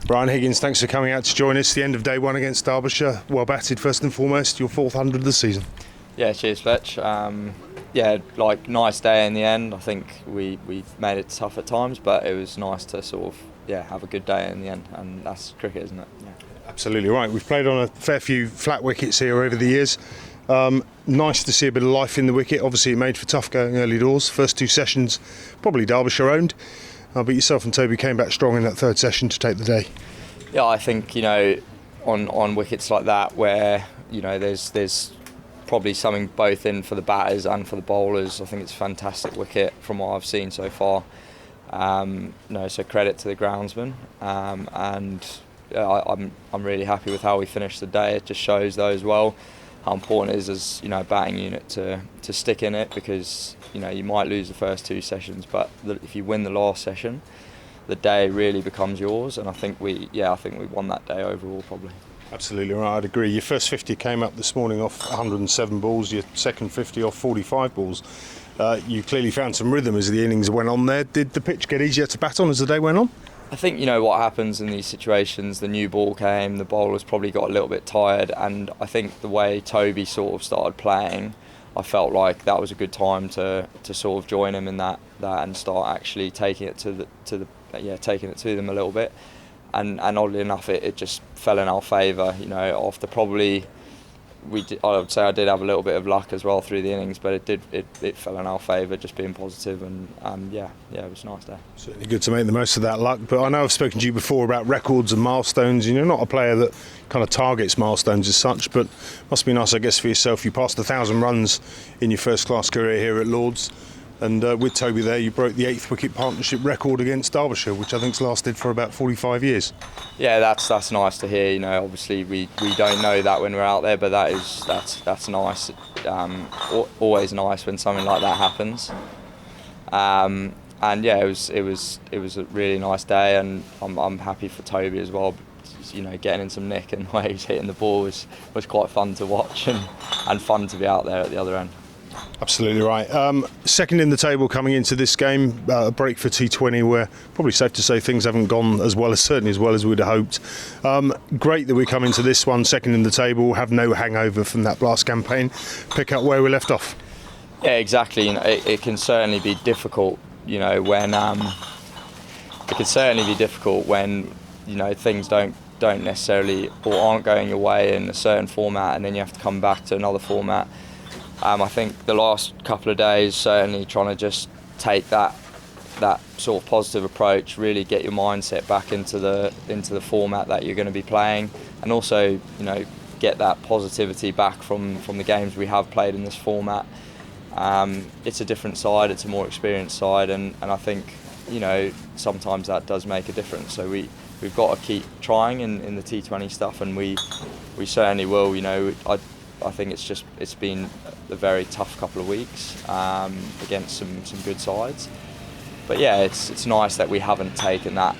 Ryan Higgins, thanks for coming out to join us. The end of day one against Derbyshire. Well batted first and foremost, your 400 of the season. Yeah, cheers Fletch. Nice day in the end. I think we made it tough at times, but it was nice to sort of have a good day in the end, and that's cricket, isn't it? Yeah. Absolutely right. We've played on a fair few flat wickets here over the years. Nice to see a bit of life in the wicket. Obviously it made for tough going early doors. First two sessions probably Derbyshire owned, but yourself and Toby came back strong in that third session to take the day. Yeah, I think on wickets like that where there's probably something both in for the batters and for the bowlers. I think it's a fantastic wicket from what I've seen so far. So credit to the groundsman, and I'm really happy with how we finished the day. It just shows though as well how important it is as a batting unit to stick in it, because you might lose the first two sessions, but if you win the last session, the day really becomes yours. And I think we won that day overall probably. Absolutely right, I'd agree. Your first 50 came up this morning off 107 balls, your second 50 off 45 balls. You clearly found some rhythm as the innings went on there. Did the pitch get easier to bat on as the day went on? I think what happens in these situations, the new ball came, the bowlers probably got a little bit tired, and I think the way Toby sort of started playing, I felt like that was a good time to sort of join him in that and start actually taking it to them a little bit. And oddly enough, it just fell in our favour. After probably I would say I did have a little bit of luck as well through the innings, but it fell in our favour, just being positive, and it was a nice day. Certainly good to make the most of that luck. But I know I've spoken to you before about records and milestones, and you're not a player that kind of targets milestones as such, but must be nice, I guess, for yourself. You passed 1,000 runs in your first class career here at Lord's. And with Toby there, you broke the 8th wicket partnership record against Derbyshire, which I think's lasted for about 45 years. Yeah, that's nice to hear. Obviously we don't know that when we're out there, but that's nice. Always nice when something like that happens. It was a really nice day, and I'm happy for Toby as well. Getting in some nick and the way he's hitting the ball was quite fun to watch and fun to be out there at the other end. Absolutely right. Second in the table coming into this game, a break for T20 where probably safe to say things haven't gone certainly as well as we'd have hoped. Great that we come into this one second in the table, have no hangover from that blast campaign, pick up where we left off. Yeah, exactly. It can certainly be difficult, when things don't necessarily or aren't going your way in a certain format, and then you have to come back to another format. I think the last couple of days, certainly trying to just take that sort of positive approach, really get your mindset back into the format that you're going to be playing, and also get that positivity back from the games we have played in this format. It's a different side, it's a more experienced side, and I think sometimes that does make a difference. So we've got to keep trying in the T20 stuff, and we certainly will. I think it's been a very tough couple of weeks against some good sides, but yeah, it's nice that we haven't taken that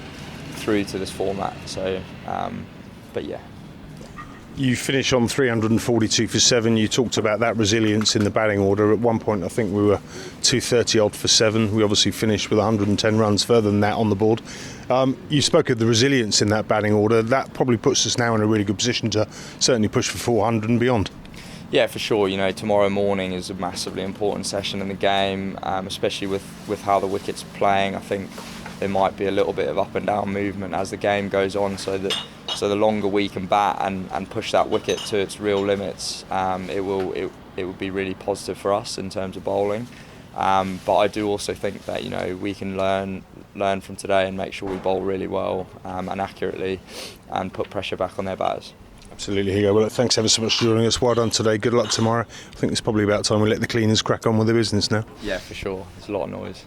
through to this format. So, but yeah. You finish on 342 for 7. You talked about that resilience in the batting order. At one point, I think we were 230 odd for 7. We obviously finished with 110 runs further than that on the board. You spoke of the resilience in that batting order. That probably puts us now in a really good position to certainly push for 400 and beyond. Yeah, for sure. Tomorrow morning is a massively important session in the game, especially with how the wicket's playing. I think there might be a little bit of up and down movement as the game goes on, so the longer we can bat and push that wicket to its real limits, it will be really positive for us in terms of bowling. But I do also think that we can learn from today and make sure we bowl really well and accurately, and put pressure back on their batters. Absolutely, Hugo. Well, thanks ever so much for joining us. Well done today. Good luck tomorrow. I think it's probably about time we let the cleaners crack on with the business now. Yeah, for sure. There's a lot of noise.